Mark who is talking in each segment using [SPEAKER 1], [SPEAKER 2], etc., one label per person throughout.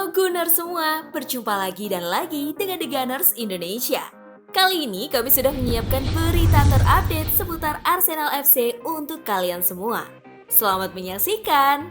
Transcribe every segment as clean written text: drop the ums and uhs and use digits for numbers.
[SPEAKER 1] Halo Gunners semua, berjumpa lagi dan lagi dengan The Gunners Indonesia. Kali ini kami sudah menyiapkan berita terupdate seputar Arsenal FC untuk kalian semua. Selamat menyaksikan!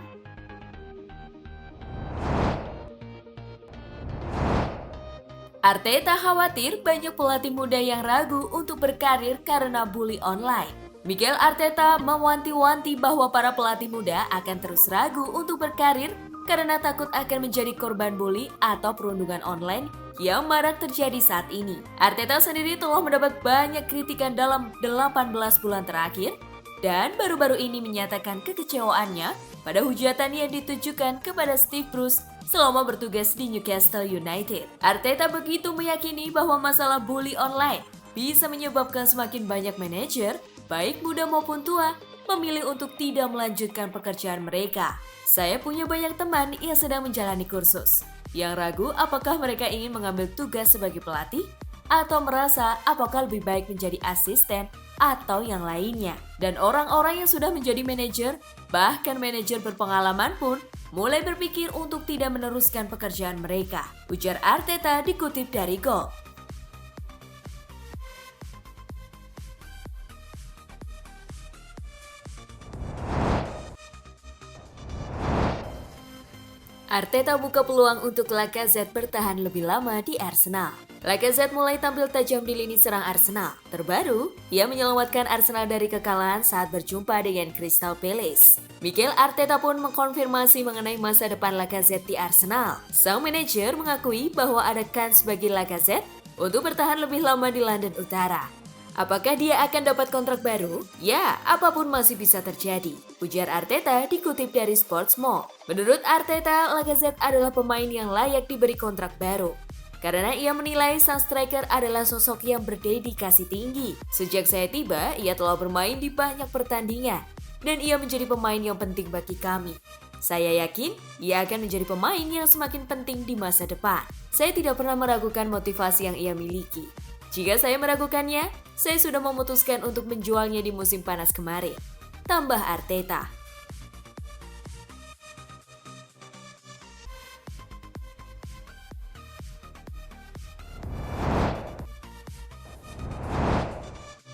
[SPEAKER 1] Arteta khawatir banyak pelatih muda yang ragu untuk berkarir karena bully online. Mikel Arteta mewanti-wanti bahwa para pelatih muda akan terus ragu untuk berkarir karena takut akan menjadi korban bully atau perundungan online yang marak terjadi saat ini. Arteta sendiri telah mendapat banyak kritikan dalam 18 bulan terakhir dan baru-baru ini menyatakan kekecewaannya pada hujatan yang ditujukan kepada Steve Bruce selama bertugas di Newcastle United. Arteta begitu meyakini bahwa masalah bully online bisa menyebabkan semakin banyak manajer, baik muda maupun tua, memilih untuk tidak melanjutkan pekerjaan mereka. Saya punya banyak teman yang sedang menjalani kursus, yang ragu apakah mereka ingin mengambil tugas sebagai pelatih, atau merasa apakah lebih baik menjadi asisten atau yang lainnya. Dan orang-orang yang sudah menjadi manajer, bahkan manajer berpengalaman pun, mulai berpikir untuk tidak meneruskan pekerjaan mereka, ujar Arteta dikutip dari Goal. Arteta buka peluang untuk Lacazette bertahan lebih lama di Arsenal. Lacazette mulai tampil tajam di lini serang Arsenal. Terbaru, ia menyelamatkan Arsenal dari kekalahan saat berjumpa dengan Crystal Palace. Mikel Arteta pun mengkonfirmasi mengenai masa depan Lacazette di Arsenal. Sang manajer mengakui bahwa ada kans bagi Lacazette untuk bertahan lebih lama di London Utara. Apakah dia akan dapat kontrak baru? Ya, apapun masih bisa terjadi, ujar Arteta dikutip dari Sportsmo. Menurut Arteta, Lacazette adalah pemain yang layak diberi kontrak baru. Karena ia menilai sang striker adalah sosok yang berdedikasi tinggi. Sejak saya tiba, ia telah bermain di banyak pertandingan. Dan ia menjadi pemain yang penting bagi kami. Saya yakin ia akan menjadi pemain yang semakin penting di masa depan. Saya tidak pernah meragukan motivasi yang ia miliki. Jika saya meragukannya, saya sudah memutuskan untuk menjualnya di musim panas kemarin, tambah Arteta.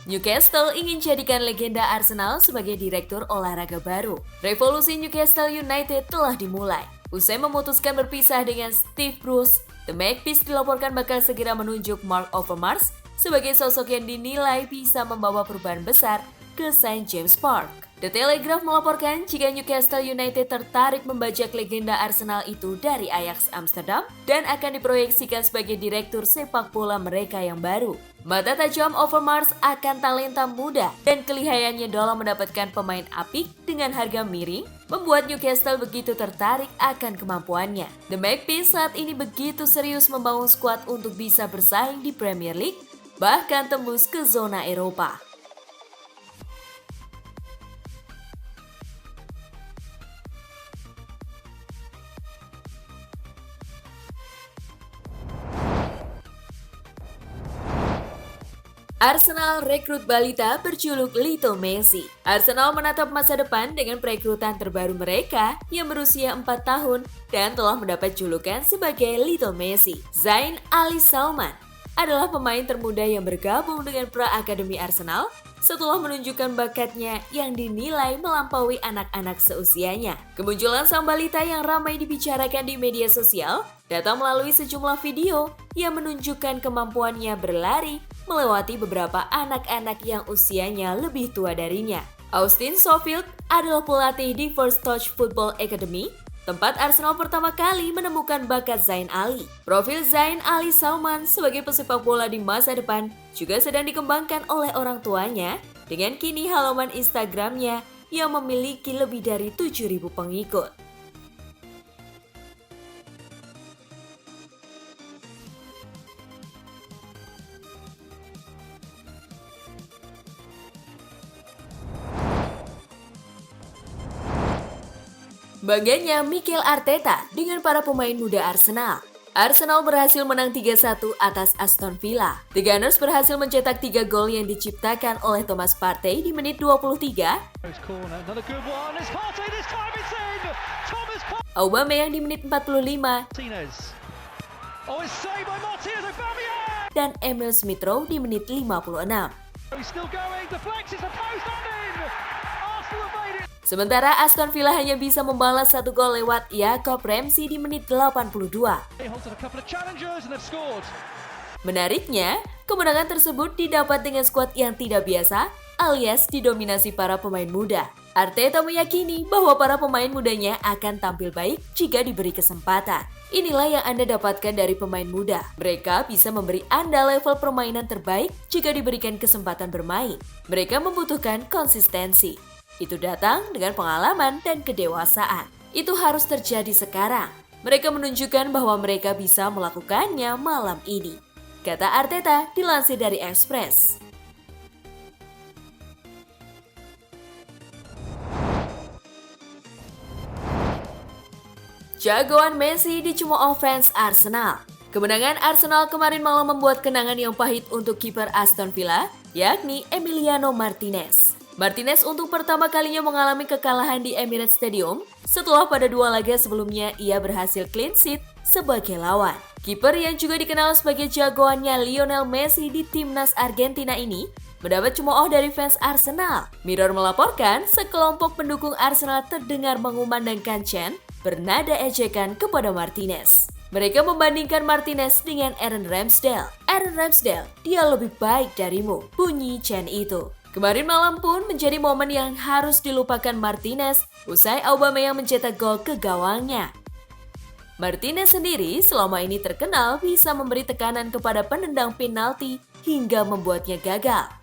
[SPEAKER 1] Newcastle ingin jadikan legenda Arsenal sebagai direktur olahraga baru. Revolusi Newcastle United telah dimulai. Usai memutuskan berpisah dengan Steve Bruce, The Magpies dilaporkan bakal segera menunjuk Mark Overmars sebagai sosok yang dinilai bisa membawa perubahan besar ke St. James Park. The Telegraph melaporkan jika Newcastle United tertarik membajak legenda Arsenal itu dari Ajax Amsterdam dan akan diproyeksikan sebagai direktur sepak bola mereka yang baru. Mata tajam Overmars akan talenta muda dan kelihayannya dalam mendapatkan pemain apik dengan harga miring membuat Newcastle begitu tertarik akan kemampuannya. The Magpies saat ini begitu serius membangun skuad untuk bisa bersaing di Premier League, bahkan tembus ke zona Eropa. Arsenal rekrut balita berjuluk Little Messi. Arsenal menatap masa depan dengan perekrutan terbaru mereka yang berusia 4 tahun dan telah mendapat julukan sebagai Little Messi. Zain Ali Salman adalah pemain termuda yang bergabung dengan pra-akademi Arsenal setelah menunjukkan bakatnya yang dinilai melampaui anak-anak seusianya. Kemunculan sang balita yang ramai dibicarakan di media sosial datang melalui sejumlah video yang menunjukkan kemampuannya berlari melewati beberapa anak-anak yang usianya lebih tua darinya. Austin Schofield adalah pelatih di First Touch Football Academy, tempat Arsenal pertama kali menemukan bakat Zain Ali. Profil Zain Ali Salman sebagai pesepak bola di masa depan juga sedang dikembangkan oleh orang tuanya dengan kini halaman Instagramnya yang memiliki lebih dari 7.000 pengikut. Bangganya Mikel Arteta dengan para pemain muda Arsenal. Arsenal berhasil menang 3-1 atas Aston Villa. The Gunners berhasil mencetak 3 gol yang diciptakan oleh Thomas Partey di menit 23, Aubameyang di menit 45, dan Emil Smith-Rowe di menit 56. Sementara Aston Villa hanya bisa membalas 1 gol lewat Jacob Ramsey di menit 82. Menariknya, kemenangan tersebut didapat dengan skuad yang tidak biasa alias didominasi para pemain muda. Arteta meyakini bahwa para pemain mudanya akan tampil baik jika diberi kesempatan. Inilah yang Anda dapatkan dari pemain muda. Mereka bisa memberi Anda level permainan terbaik jika diberikan kesempatan bermain. Mereka membutuhkan konsistensi. Itu datang dengan pengalaman dan kedewasaan. Itu harus terjadi sekarang. Mereka menunjukkan bahwa mereka bisa melakukannya malam ini, kata Arteta dilansir dari Express. Jagoan Messi dicemooh fans Arsenal. Kemenangan Arsenal kemarin malam membuat kenangan yang pahit untuk kiper Aston Villa, yakni Emiliano Martinez. Martinez untuk pertama kalinya mengalami kekalahan di Emirates Stadium setelah pada 2 laga sebelumnya ia berhasil clean sheet sebagai lawan. Kiper yang juga dikenal sebagai jagoannya Lionel Messi di timnas Argentina ini mendapat cemooh dari fans Arsenal. Mirror melaporkan sekelompok pendukung Arsenal terdengar mengumandangkan chant bernada ejekan kepada Martinez. Mereka membandingkan Martinez dengan Aaron Ramsdale. Aaron Ramsdale, dia lebih baik darimu, bunyi chant itu. Kemarin malam pun menjadi momen yang harus dilupakan Martinez usai Aubameyang mencetak gol ke gawangnya. Martinez sendiri selama ini terkenal bisa memberi tekanan kepada penendang penalti hingga membuatnya gagal.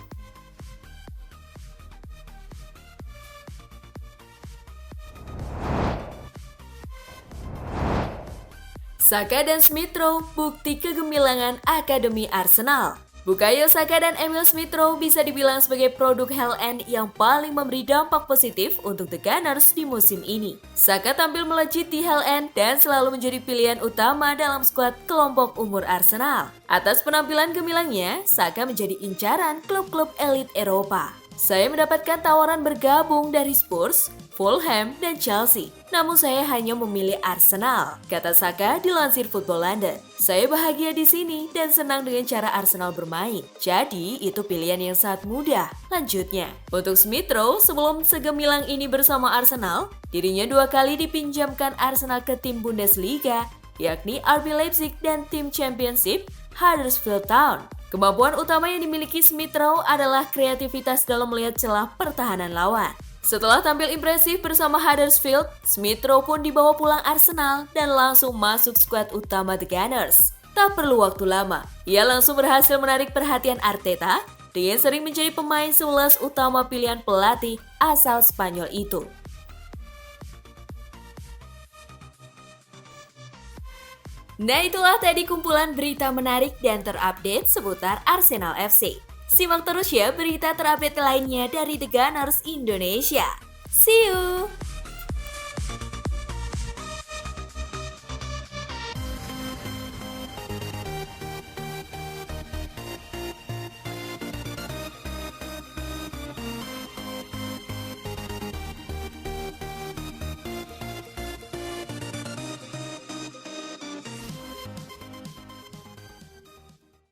[SPEAKER 1] Saka dan Smith-Rowe bukti kegemilangan Akademi Arsenal. Bukayo Saka dan Emil Smith-Rowe bisa dibilang sebagai produk Hell End yang paling memberi dampak positif untuk The Gunners di musim ini. Saka tampil melejit di Hell End dan selalu menjadi pilihan utama dalam skuad kelompok umur Arsenal. Atas penampilan gemilangnya, Saka menjadi incaran klub-klub elit Eropa. Saya mendapatkan tawaran bergabung dari Spurs, Fulham, dan Chelsea. Namun saya hanya memilih Arsenal, kata Saka dilansir Football London. Saya bahagia di sini dan senang dengan cara Arsenal bermain. Jadi itu pilihan yang sangat mudah. Lanjutnya, untuk Smith-Rowe sebelum segemilang ini bersama Arsenal, dirinya 2 kali dipinjamkan Arsenal ke tim Bundesliga, yakni RB Leipzig dan tim Championship Huddersfield Town. Kemampuan utama yang dimiliki Smith-Rowe adalah kreativitas dalam melihat celah pertahanan lawan. Setelah tampil impresif bersama Huddersfield, Smith-Rowe pun dibawa pulang Arsenal dan langsung masuk skuad utama The Gunners. Tak perlu waktu lama, ia langsung berhasil menarik perhatian Arteta dengan sering menjadi pemain 11 utama pilihan pelatih asal Spanyol itu. Nah, itulah tadi kumpulan berita menarik dan terupdate seputar Arsenal FC. Simak terus ya berita terupdate lainnya dari The Gunners Indonesia. See you!